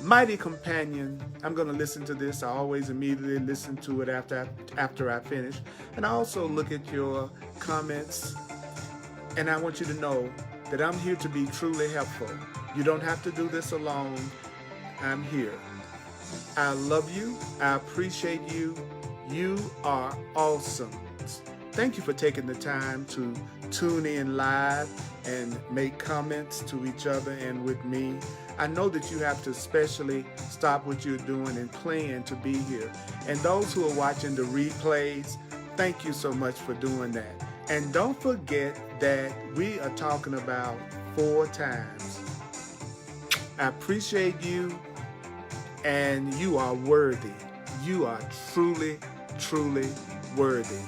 Mighty companion, I'm going to listen to this. I always immediately listen to it after I finish. And I also look at your comments, and I want you to know that I'm here to be truly helpful. You don't have to do this alone. I'm here. I love you. I appreciate you. You are awesome. Thank you for taking the time to tune in live and make comments to each other and with me. I know that you have to especially stop what you're doing and plan to be here. And those who are watching the replays, thank you so much for doing that. And don't forget that we are talking about 4 times. I appreciate you, and you are worthy. You are truly, truly worthy.